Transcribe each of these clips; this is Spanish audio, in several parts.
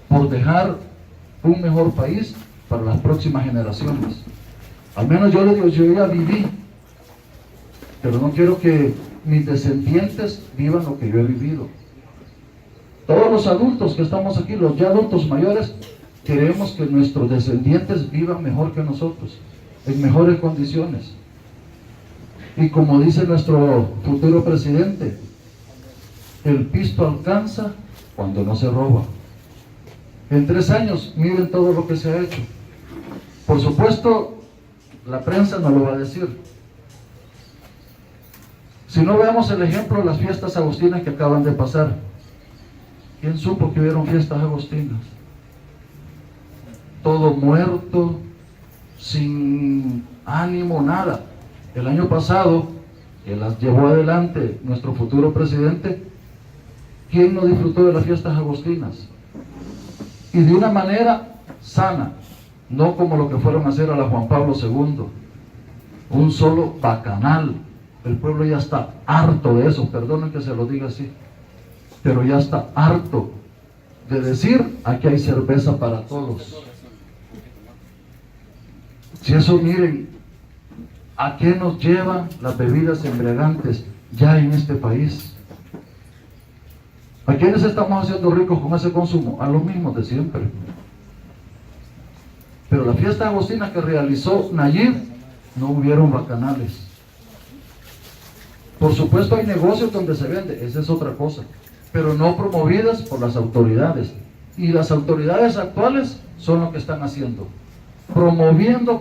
por dejar un mejor país para las próximas generaciones. Al menos yo le digo, yo ya viví, pero no quiero que mis descendientes vivan lo que yo he vivido. Todos los adultos que estamos aquí, los ya adultos mayores, queremos que nuestros descendientes vivan mejor que nosotros, en mejores condiciones. Y como dice nuestro futuro presidente, el pisto alcanza cuando no se roba. En 3 años, miren todo lo que se ha hecho. Por supuesto, la prensa no lo va a decir. Si no veamos el ejemplo de las fiestas agostinas que acaban de pasar. ¿Quién supo que hubieron fiestas agostinas? Todo muerto, sin ánimo, nada. El año pasado, que las llevó adelante nuestro futuro presidente, ¿quién no disfrutó de las fiestas agostinas? Y de una manera sana, no como lo que fueron a hacer a la Juan Pablo II, un solo bacanal. El pueblo ya está harto de eso, perdonen que se lo diga así, pero ya está harto de decir, aquí hay cerveza para todos. Si eso, miren, ¿a qué nos llevan las bebidas embriagantes ya en este país? ¿A quiénes estamos haciendo ricos con ese consumo? A los mismos de siempre. Pero la fiesta agostina que realizó Nayib, no hubieron bacanales. Por supuesto hay negocios donde se vende, esa es otra cosa, pero no promovidas por las autoridades. Y las autoridades actuales son lo que están haciendo, promoviendo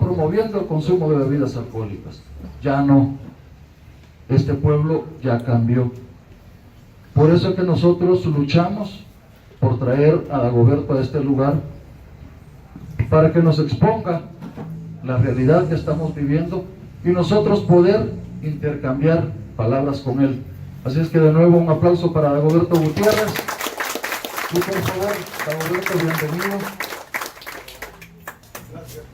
el consumo de bebidas alcohólicas. Ya no, este pueblo ya cambió. Por eso es que nosotros luchamos por traer a Dagoberto a este lugar, para que nos exponga la realidad que estamos viviendo y nosotros poder intercambiar palabras con él. Así es que de nuevo un aplauso para Dagoberto Gutiérrez. Y por favor, Dagoberto, bienvenido. Gracias.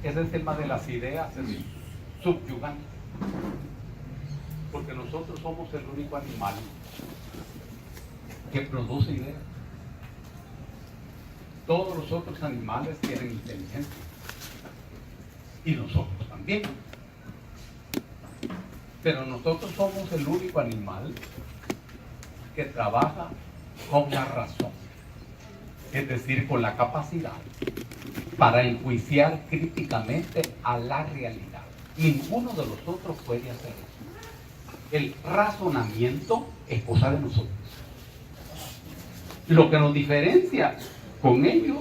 Es el tema de las ideas, es subyugante. Porque nosotros somos el único animal que produce ideas. Todos los otros animales tienen inteligencia. Y nosotros también. Pero nosotros somos el único animal que trabaja con la razón. Es decir, con la capacidad para enjuiciar críticamente a la realidad. Ninguno de los otros puede hacer eso. El razonamiento es cosa de nosotros. Lo que nos diferencia con ellos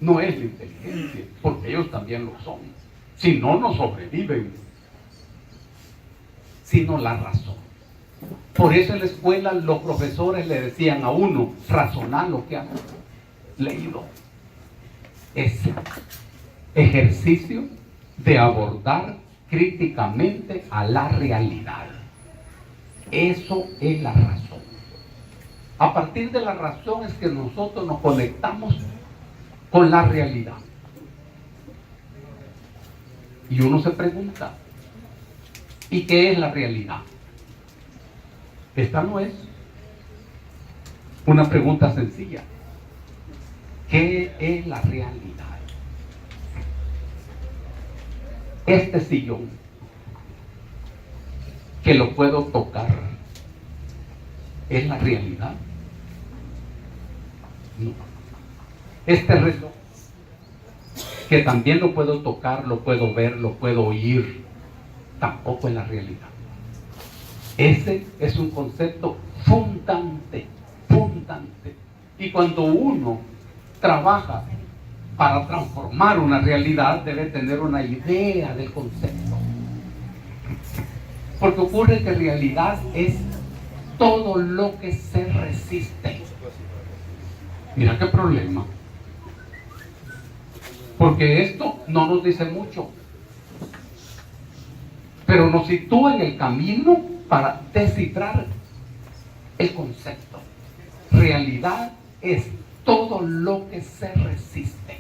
no es la inteligencia, porque ellos también lo son. Si no, no sobreviven, sino la razón. Por eso en la escuela los profesores le decían a uno, razonar lo que han leído. Ese ejercicio de abordar críticamente a la realidad. Eso es la razón. A partir de la razón es que nosotros nos conectamos con la realidad. Y uno se pregunta, ¿y qué es la realidad? Esta no es una pregunta sencilla. ¿Qué es la realidad? Este sillón, que lo puedo tocar, ¿es la realidad? No. Este reloj, que también lo puedo tocar, lo puedo ver, lo puedo oír, tampoco es la realidad. Ese es un concepto fundante. Y cuando uno trabaja para transformar una realidad, debe tener una idea del concepto. Porque ocurre que realidad es todo lo que se resiste. Mira qué problema. Porque esto no nos dice mucho, pero nos sitúa en el camino para descifrar el concepto. Realidad es todo lo que se resiste.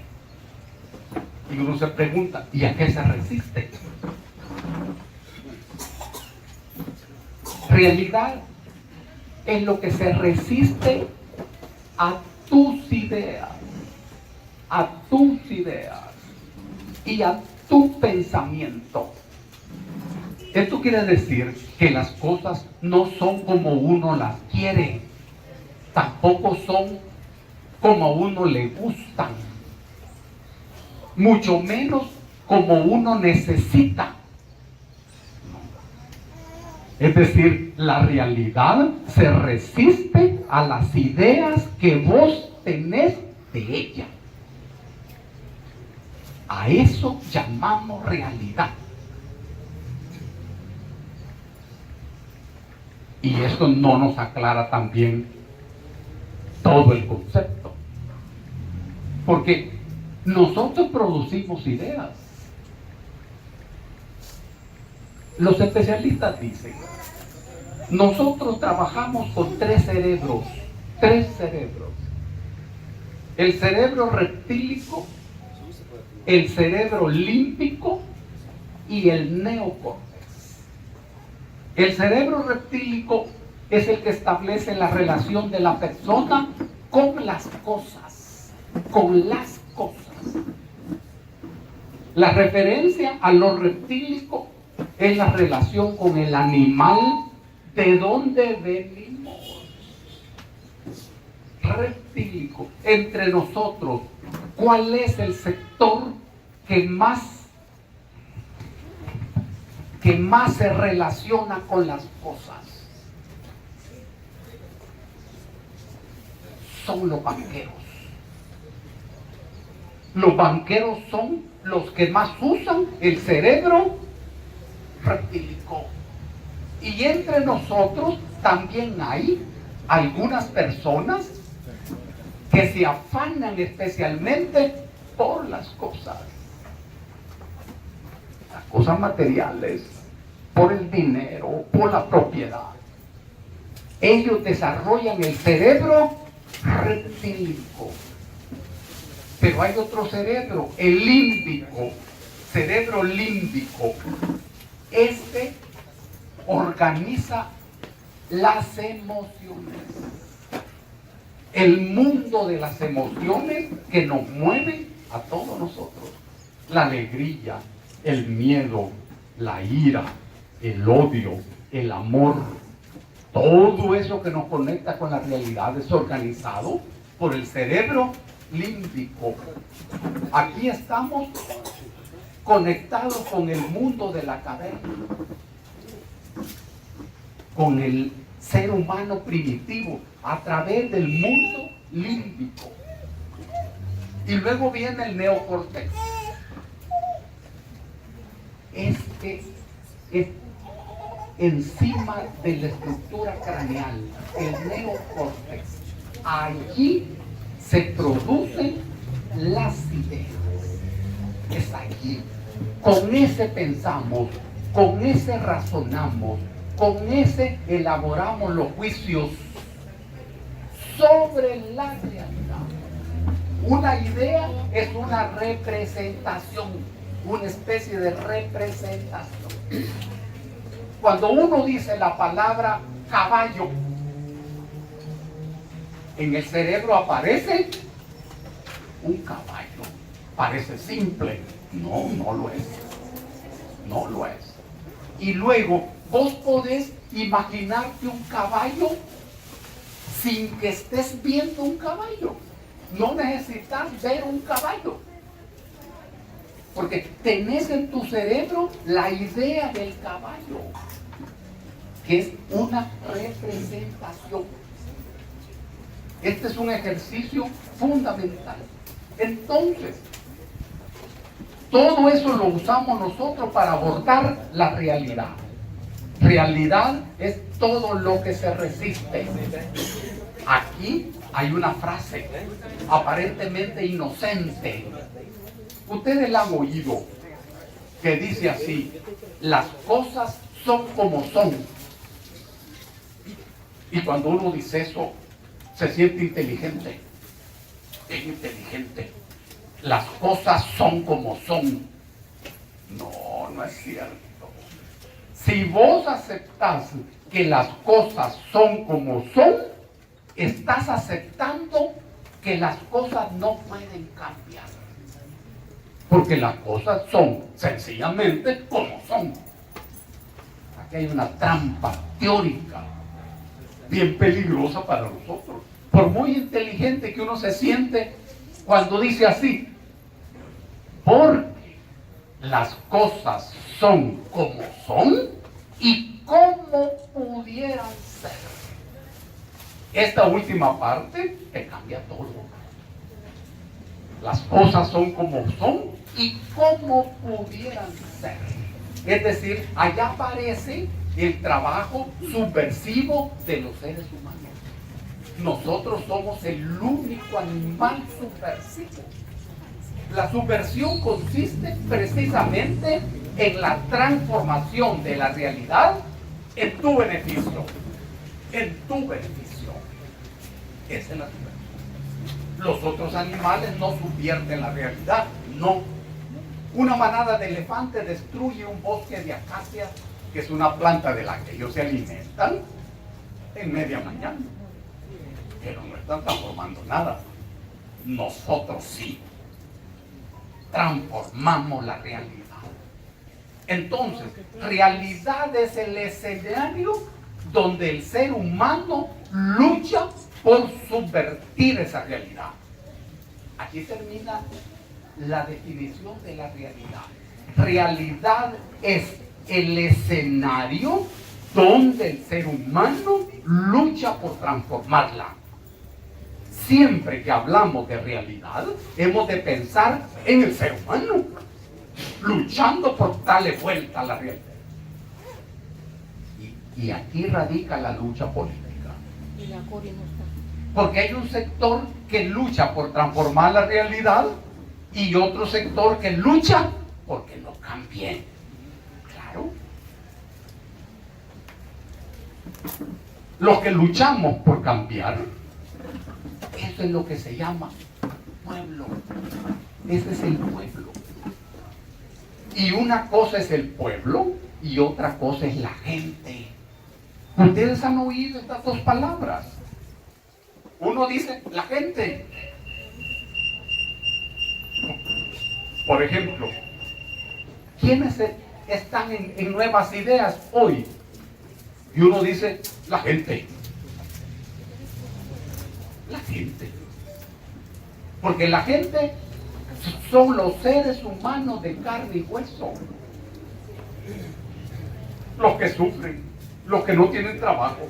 Y uno se pregunta, ¿y a qué se resiste? Realidad es lo que se resiste a tus ideas, y a tu pensamiento. Esto quiere decir que las cosas no son como uno las quiere, tampoco son como a uno le gustan, mucho menos como uno necesita. Es decir, la realidad se resiste a las ideas que vos tenés de ella. A eso llamamos realidad. Y esto no nos aclara también todo el concepto. Porque nosotros producimos ideas. Los especialistas dicen, nosotros trabajamos con tres cerebros. El cerebro reptílico, el cerebro límbico y el neocórtex. El cerebro reptílico es el que establece la relación de la persona con las cosas. La referencia a lo reptílico es la relación con el animal de donde venimos. Reptílico. Entre nosotros, ¿cuál es el sector que más se relaciona con las cosas? Son los banqueros. Los banqueros son los que más usan el cerebro reptílico. Y entre nosotros también hay algunas personas que se afanan especialmente por las cosas materiales, por el dinero, por la propiedad. Ellos desarrollan el cerebro reptílico. Pero hay otro cerebro, el límbico, cerebro límbico. Este organiza las emociones. El mundo de las emociones que nos mueven a todos nosotros. La alegría, el miedo, la ira, el odio, el amor. Todo eso que nos conecta con la realidad es organizado por el cerebro límbico. Aquí estamos conectados con el mundo de la caverna, con el ser humano primitivo a través del mundo límbico. Y luego viene el neocórtex. Este es encima de la estructura craneal, el neocórtex. Allí se producen las ideas. Es allí. Con ese pensamos, con ese razonamos, con ese elaboramos los juicios sobre la realidad. Una idea es una representación, una especie de representación. Cuando uno dice la palabra caballo, en el cerebro aparece un caballo. Parece simple. No, no lo es. No lo es. Y luego, vos podés imaginarte un caballo sin que estés viendo un caballo. No necesitas ver un caballo. Porque tenés en tu cerebro la idea del caballo, que es una representación. Este es un ejercicio fundamental. Entonces, todo eso lo usamos nosotros para abordar la realidad. Realidad es todo lo que se resiste. Aquí hay una frase aparentemente inocente. Ustedes la han oído, que dice así: las cosas son como son. Y cuando uno dice eso, se siente inteligente. Es inteligente. Las cosas son como son. No, no es cierto. Si vos aceptás que las cosas son como son, estás aceptando que las cosas no pueden cambiar. Porque las cosas son sencillamente como son. Aquí hay una trampa teórica bien peligrosa para nosotros. Por muy inteligente que uno se siente cuando dice así, porque las cosas son como son y como pudieran ser. Esta última parte te cambia todo. Las cosas son como son y como pudieran ser. Es decir, allá aparece el trabajo subversivo de los seres humanos. Nosotros somos el único animal subversivo. La subversión consiste precisamente en la transformación de la realidad en tu beneficio. En tu beneficio. Esa es la subversión. Los otros animales no subvierten la realidad, no. Una manada de elefantes destruye un bosque de acacias, que es una planta de la que ellos se alimentan, en media mañana. Pero no están transformando nada. Nosotros sí. Transformamos la realidad. Entonces, realidad es el escenario donde el ser humano lucha por subvertir esa realidad. Aquí termina la definición de la realidad. Realidad es el escenario donde el ser humano lucha por transformarla. Siempre que hablamos de realidad, hemos de pensar en el ser humano, luchando por darle vuelta a la realidad. Y aquí radica la lucha política. Porque hay un sector que lucha por transformar la realidad y otro sector que lucha porque no cambie. Claro. Los que luchamos por cambiar, eso es lo que se llama pueblo. Ese es el pueblo. Y una cosa es el pueblo y otra cosa es la gente. Ustedes han oído estas dos palabras. Uno dice la gente. Por ejemplo, ¿quiénes están en nuevas ideas hoy? Y uno dice la gente. La gente. Porque la gente son los seres humanos de carne y hueso. Los que sufren, los que no tienen trabajo,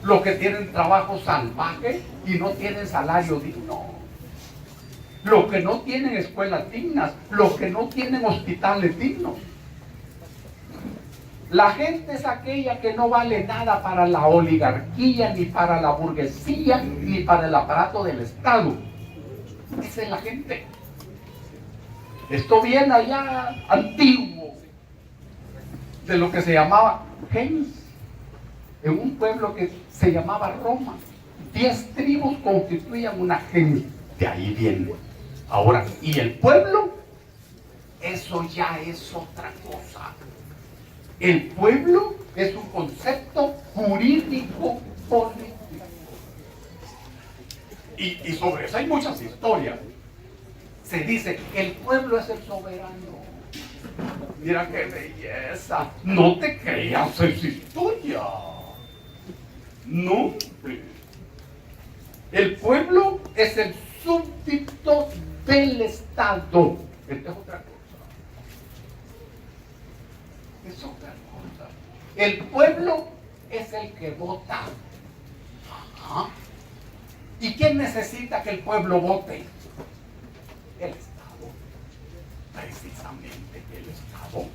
los que tienen trabajo salvaje y no tienen salario digno, los que no tienen escuelas dignas, los que no tienen hospitales dignos. La gente es aquella que no vale nada para la oligarquía, ni para la burguesía, ni para el aparato del Estado. Esa es la gente. Esto viene allá antiguo, de lo que se llamaba gens, en un pueblo que se llamaba Roma. 10 tribus constituían una gens. De ahí viene. Ahora, ¿y el pueblo? Eso ya es otra cosa. El pueblo es un concepto jurídico político. Y sobre eso hay muchas historias. Se dice que el pueblo es el soberano. Mira qué belleza. No te creas, es historia. No. El pueblo es el súbdito del Estado. Esta es otra cosa. Es otra cosa. El pueblo es el que vota. Ajá. ¿Y quién necesita que el pueblo vote? El Estado. Precisamente el Estado.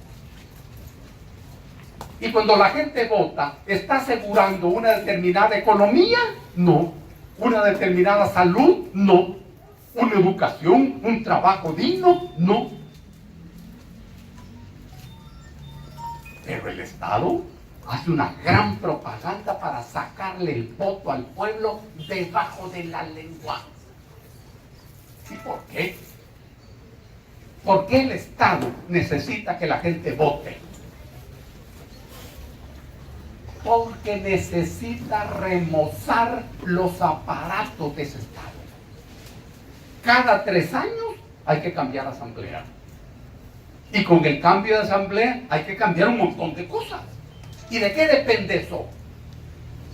Y cuando la gente vota, ¿está asegurando una determinada economía? No. ¿Una determinada salud? No. ¿Una educación? ¿Un trabajo digno? No. Pero el Estado hace una gran propaganda para sacarle el voto al pueblo debajo de la lengua. ¿Y por qué? ¿Por qué el Estado necesita que la gente vote? Porque necesita remozar los aparatos de ese Estado. Cada 3 años hay que cambiar asamblea. Y con el cambio de asamblea hay que cambiar un montón de cosas. ¿Y de qué depende eso?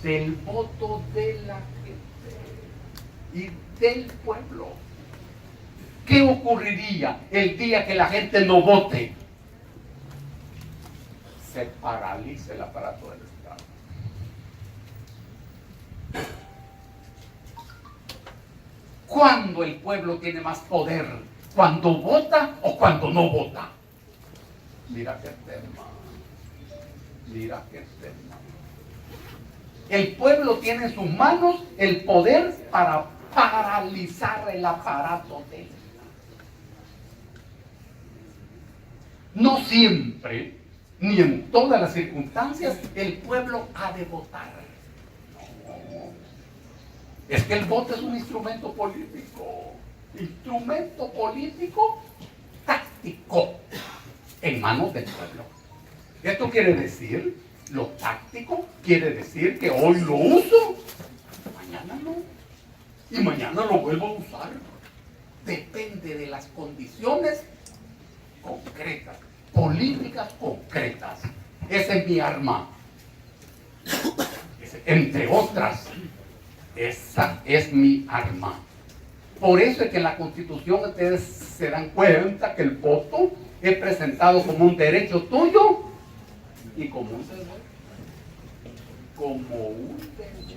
Del voto de la gente y del pueblo. ¿Qué ocurriría el día que la gente no vote? Se paraliza el aparato del Estado. ¿Cuándo el pueblo tiene más poder? ¿Cuando vota o cuando no vota? Mira qué tema. Mira qué tema. El pueblo tiene en sus manos el poder para paralizar el aparato del Estado. No siempre, ni en todas las circunstancias, el pueblo ha de votar. No. Es que el voto es un instrumento político. Instrumento político táctico en manos del pueblo. Esto quiere decir, lo táctico quiere decir que hoy lo uso, mañana no. Y mañana lo vuelvo a usar. Depende de las condiciones concretas, políticas concretas. Esa es mi arma. Entre otras, esa es mi arma. Por eso es que en la Constitución ustedes se dan cuenta que el voto es presentado como un derecho tuyo y como un deber. Como un derecho.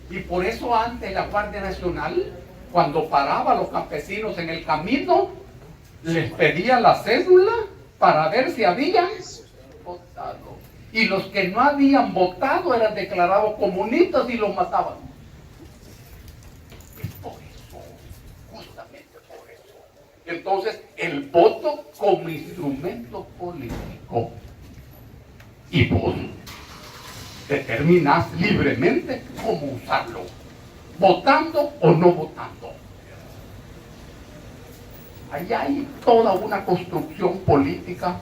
Y por eso antes la Guardia Nacional, cuando paraba a los campesinos en el camino, les pedía la cédula para ver si habían votado. Y los que no habían votado eran declarados comunistas y los mataban. Es por eso, justamente por eso. Entonces, el voto como instrumento político. Y vos determinás libremente cómo usarlo, votando o no votando. Ahí hay toda una construcción política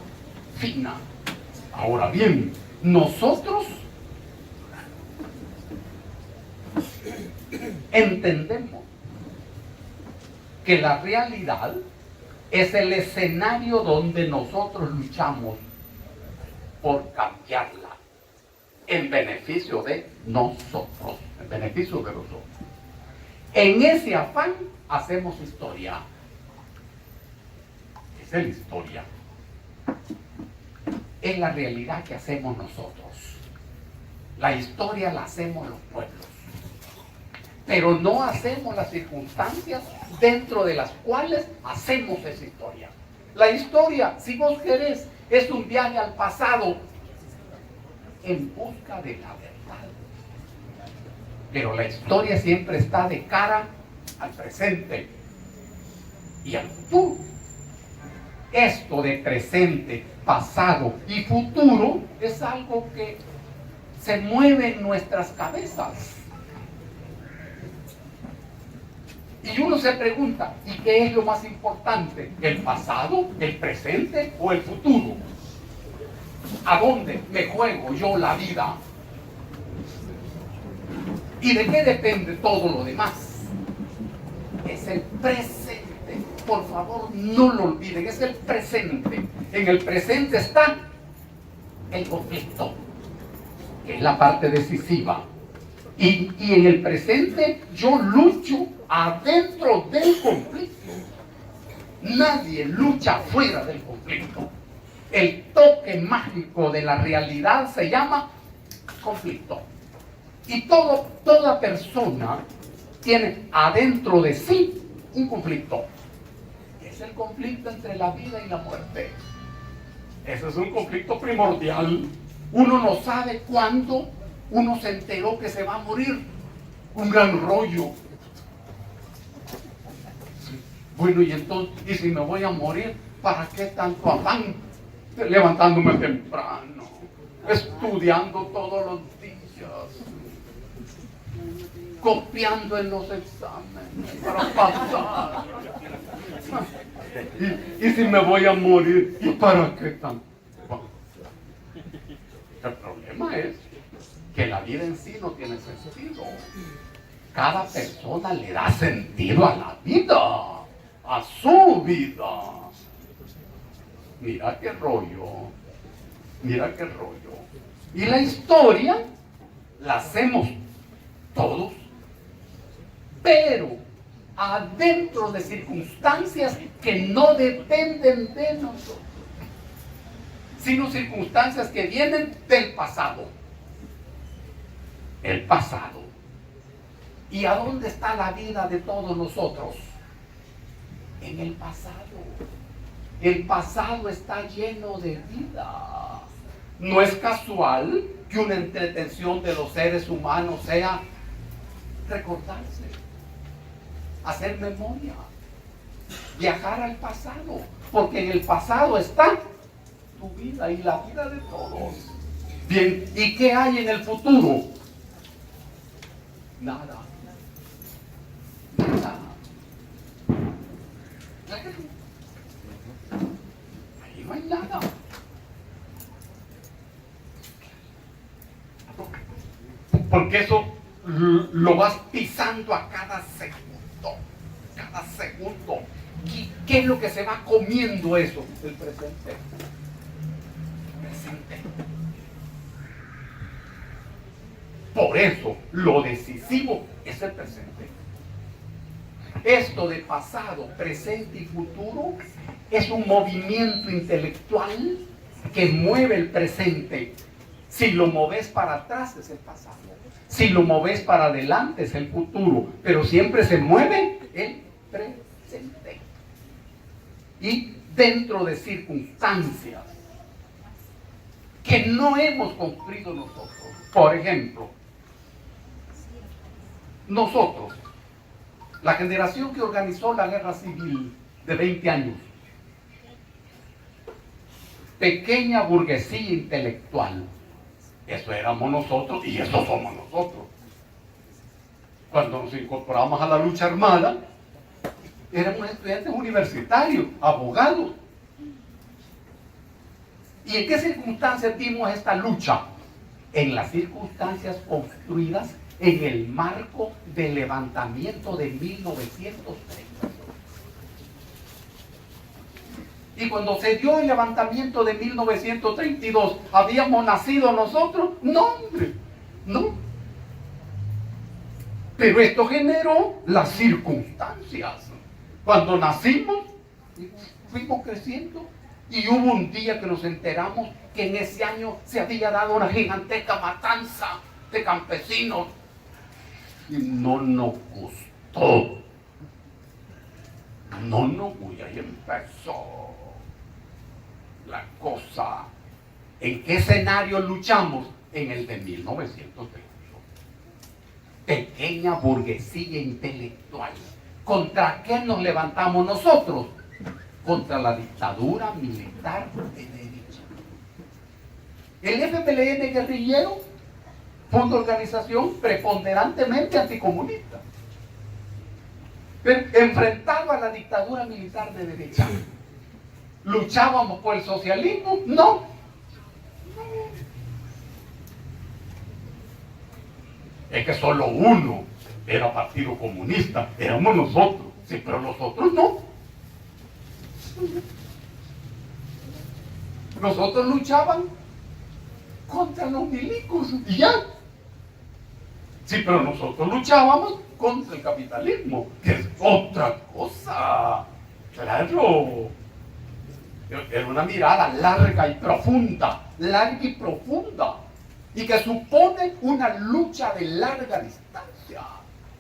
fina. Ahora bien, nosotros entendemos que la realidad es el escenario donde nosotros luchamos por cambiarla en beneficio de nosotros, en beneficio de nosotros. En ese afán hacemos historia. Esa es la historia. Es la realidad que hacemos nosotros. La historia la hacemos los pueblos. Pero no hacemos las circunstancias dentro de las cuales hacemos esa historia. La historia, si vos querés, es un viaje al pasado en busca de la verdad. Pero la historia siempre está de cara al presente y al futuro. Esto de presente, pasado y futuro es algo que se mueve en nuestras cabezas. Y uno se pregunta, ¿y qué es lo más importante? ¿El pasado, el presente o el futuro? ¿A dónde me juego yo la vida? ¿Y de qué depende todo lo demás? Es el presente. Por favor, no lo olviden, es el presente. En el presente está el conflicto, que es la parte decisiva. Y en el presente yo lucho adentro del conflicto. Nadie lucha fuera del conflicto. El toque mágico de la realidad se llama conflicto. Y toda persona tiene adentro de sí un conflicto. Es el conflicto entre la vida y la muerte. Ese es un conflicto primordial. Uno no sabe cuándo uno se enteró que se va a morir. Un gran rollo. Bueno, y entonces, ¿y si me voy a morir? ¿Para qué tanto afán? Levantándome temprano, estudiando todos los días, copiando en los exámenes para pasar. ¿Y si me voy a morir? ¿Y para qué tanto? El problema problema es que la vida en sí no tiene sentido. Cada persona le da sentido a la vida, a su vida. Mira qué rollo, mira qué rollo. Y la historia la hacemos todos, pero adentro de circunstancias que no dependen de nosotros, sino circunstancias que vienen del pasado. El pasado. ¿Y a dónde está la vida de todos nosotros? En el pasado. El pasado está lleno de vida. No es casual que una entretención de los seres humanos sea recordarse, hacer memoria, viajar al pasado, porque en el pasado está tu vida y la vida de todos. Bien, ¿y qué hay en el futuro? Nada. Nada. Ahí no hay nada. Porque eso lo vas pisando a cada segundo. Cada segundo. ¿Qué es lo que se va comiendo eso? El presente. Presente. Por eso, lo decisivo es el presente. Esto de pasado, presente y futuro es un movimiento intelectual que mueve el presente. Si lo moves para atrás es el pasado. Si lo moves para adelante es el futuro. Pero siempre se mueve el presente. Y dentro de circunstancias que no hemos construido nosotros. Por ejemplo, nosotros, la generación que organizó la guerra civil de 20 años, pequeña burguesía intelectual, eso éramos nosotros y eso somos nosotros. Cuando nos incorporamos a la lucha armada, éramos estudiantes universitarios, abogados. ¿Y en qué circunstancias dimos esta lucha? En las circunstancias construidas en el marco del levantamiento de 1930. Y cuando se dio el levantamiento de 1932, ¿habíamos nacido nosotros? No, hombre, no. Pero esto generó las circunstancias. Cuando nacimos, fuimos creciendo y hubo un día que nos enteramos que en ese año se había dado una gigantesca matanza de campesinos. Y no nos gustó. No nos gustó. Y ahí empezó la cosa. ¿En qué escenario luchamos? En el de 1930. Pequeña burguesía intelectual. ¿Contra qué nos levantamos nosotros? Contra la dictadura militar de derecha. El FPLN guerrillero fue una organización preponderantemente anticomunista, pero enfrentaba a la dictadura militar de derecha. ¿Luchábamos por el socialismo? No. Es que solo uno era partido comunista, éramos nosotros, sí, pero los otros no. Nosotros luchaban contra los milicos y ya. Sí, pero nosotros luchábamos contra el capitalismo, que es otra cosa. Claro. Era una mirada larga y profunda, y que supone una lucha de larga distancia,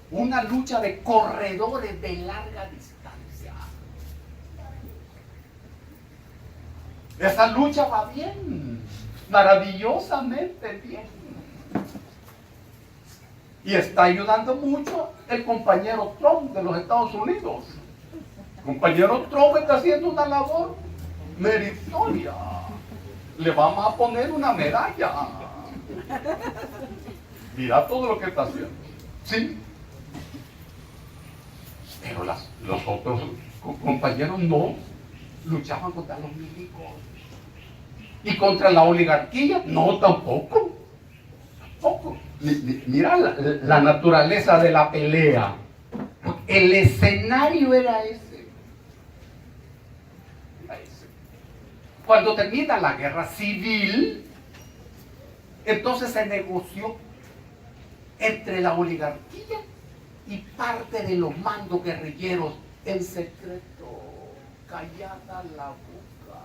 una lucha de corredores de larga distancia. Esa lucha va bien, maravillosamente bien. Y está ayudando mucho el compañero Trump de los Estados Unidos. El compañero Trump está haciendo una labor meritoria. Le vamos a poner una medalla. Mira todo lo que está haciendo. Sí. Pero los otros compañeros no luchaban contra los milicos. ¿Y contra la oligarquía? No, tampoco. poco. Mira la naturaleza de la pelea. El escenario era ese. Cuando termina la guerra civil, entonces se negoció entre la oligarquía y parte de los mandos guerrilleros en secreto, callada la boca.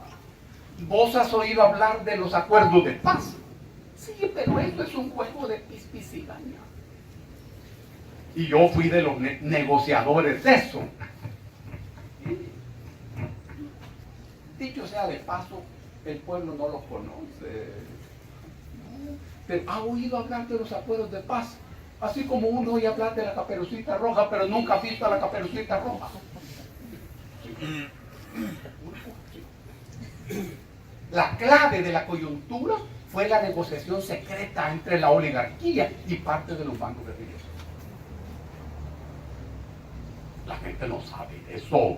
¿Vos has oído hablar de los acuerdos de paz? Sí, pero esto es un juego de pispicigaña. Y yo fui de los negociadores de eso. Dicho sea de paso, el pueblo no los conoce. Pero ha oído hablar de los acuerdos de paz, así como uno oye hablar de la Caperucita Roja, pero nunca ha visto a la Caperucita Roja. La clave de la coyuntura fue la negociación secreta entre la oligarquía y parte de los bancos guerrilleros. La gente no sabe eso.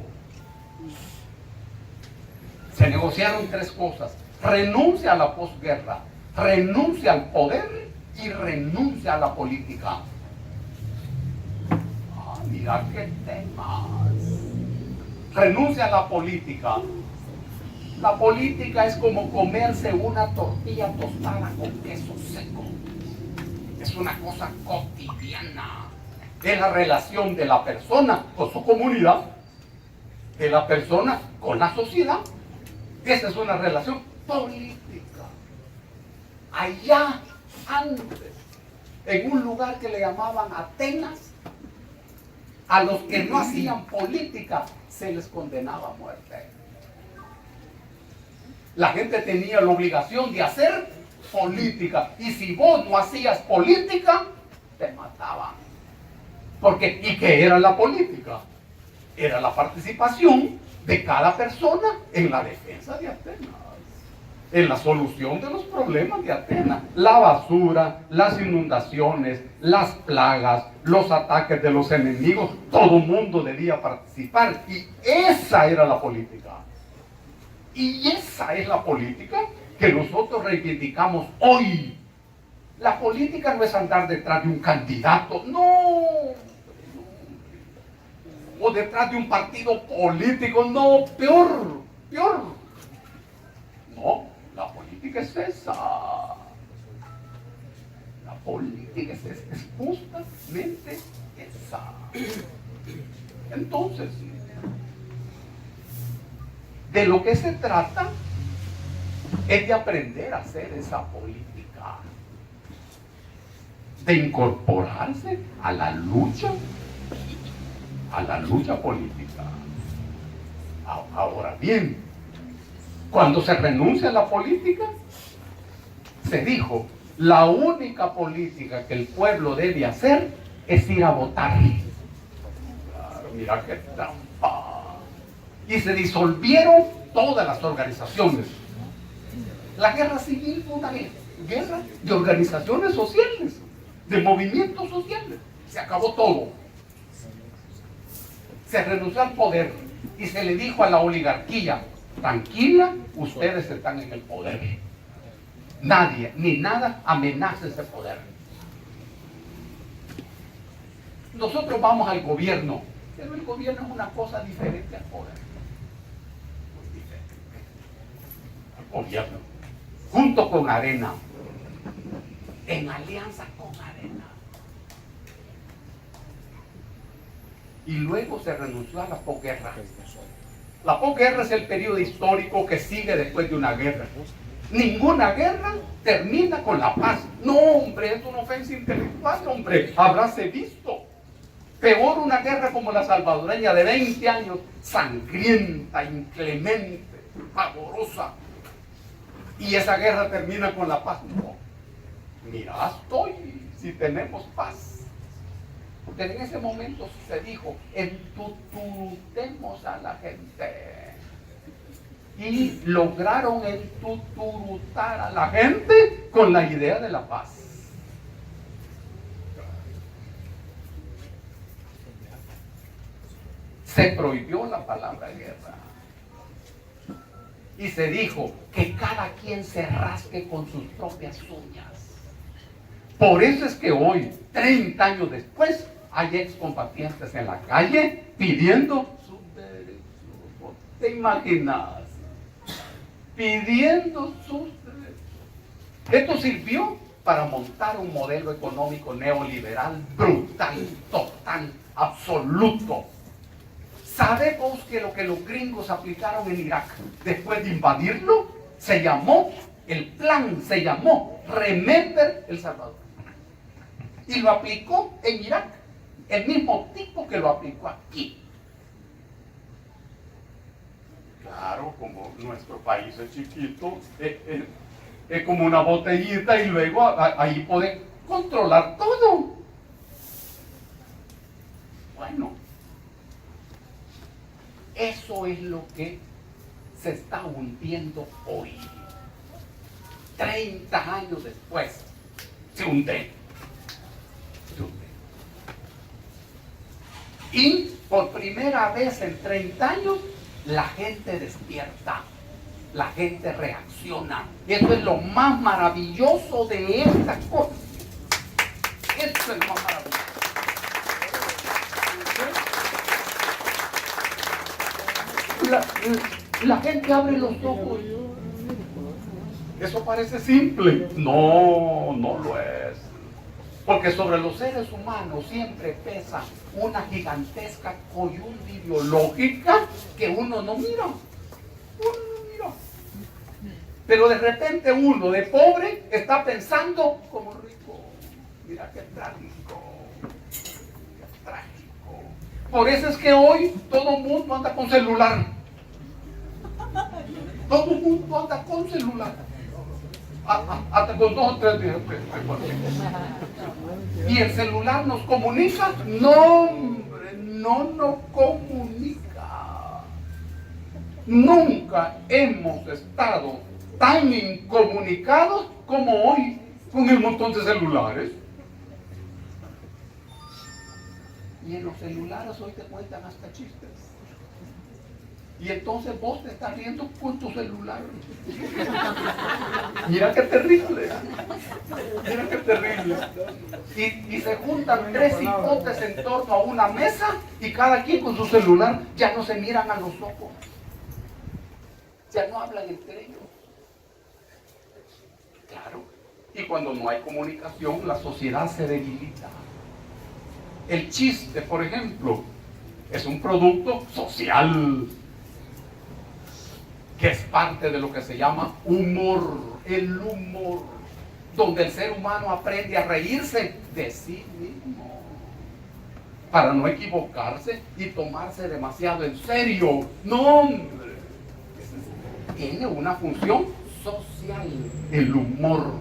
Se negociaron tres cosas: renuncia a la posguerra, renuncia al poder y renuncia a la política. Mira qué temas. Renuncia a la política. La política es como comerse una tortilla tostada con queso seco. Es una cosa cotidiana. Es la relación de la persona con su comunidad, de la persona con la sociedad. Esa es una relación política. Allá antes, en un lugar que le llamaban Atenas, a los que no hacían política se les condenaba a muerte. La gente tenía la obligación de hacer política, y si vos no hacías política, te mataban. Porque, ¿y qué era la política? Era la participación de cada persona en la defensa de Atenas, en la solución de los problemas de Atenas. La basura, las inundaciones, las plagas, los ataques de los enemigos, todo el mundo debía participar, y esa era la política. Y esa es la política que nosotros reivindicamos hoy. La política no es andar detrás de un candidato, no, o detrás de un partido político, no, peor. No, la política es esa. La política es justamente esa. Entonces, de lo que se trata es de aprender a hacer esa política, de incorporarse a la lucha política. Ahora bien, cuando se renuncia a la política, se dijo: la única política que el pueblo debe hacer es ir a votar. Claro, mira qué trampa. Y se disolvieron todas las organizaciones. La guerra civil fue una guerra de organizaciones sociales, de movimientos sociales. Se acabó todo. Se renunció al poder y se le dijo a la oligarquía: tranquila, ustedes están en el poder. Nadie ni nada amenaza ese poder. Nosotros vamos al gobierno, pero el gobierno es una cosa diferente al poder. Muy diferente. El gobierno, junto con Arena, en alianza con Arena. Y luego se renunció a la posguerra. La posguerra es el periodo histórico que sigue después de una guerra. Ninguna guerra termina con la paz. No, hombre, es una ofensa intelectual, hombre, habráse visto. Peor una guerra como la salvadoreña de 20 años, sangrienta, inclemente, pavorosa. Y esa guerra termina con la paz. No, mira, estoy, si tenemos paz. Pero en ese momento se dijo: entuturutemos a la gente. Y lograron entuturutar a la gente con la idea de la paz. Se prohibió la palabra guerra. Y se dijo que cada quien se rasque con sus propias uñas. Por eso es que hoy, 30 años después, hay excombatientes en la calle pidiendo sus derechos. ¿Te imaginas? Pidiendo sus derechos. Esto sirvió para montar un modelo económico neoliberal brutal, total, absoluto. ¿Sabemos que lo que los gringos aplicaron en Irak después de invadirlo el plan se llamó Remember El Salvador? Y lo aplicó en Irak, el mismo tipo que lo aplicó aquí. Claro, como nuestro país es chiquito, es como una botellita y luego ahí puede controlar todo. Bueno, eso es lo que se está hundiendo hoy. 30 años después, se hunde. Se hunde. Y por primera vez en 30 años, la gente despierta. La gente reacciona. Eso es lo más maravilloso de esta cosa. Eso es lo más maravilloso. La gente abre los ojos. Eso parece simple. No, no lo es. Porque sobre los seres humanos siempre pesa una gigantesca coyunta ideológica que uno no mira. Uno no mira. Pero de repente uno de pobre está pensando como rico. Mira qué trágico. Qué trágico. Por eso es que hoy todo el mundo anda con celular. Todo el mundo anda con celular. Hasta con 2 o 3 días. ¿Y el celular nos comunica? No, hombre, no nos comunica. Nunca hemos estado tan incomunicados como hoy con el montón de celulares. Y en los celulares hoy te cuentan hasta chistes. Y entonces vos te estás riendo con tu celular. Mira qué terrible. Mira qué terrible. Y se juntan 3 hipotes en torno a una mesa y cada quien con su celular, ya no se miran a los ojos. Ya no hablan entre ellos. Claro. Y cuando no hay comunicación, la sociedad se debilita. El chiste, por ejemplo, es un producto social, que es parte de lo que se llama humor, el humor, donde el ser humano aprende a reírse de sí mismo, para no equivocarse y tomarse demasiado en serio. No, hombre, tiene una función social, el humor.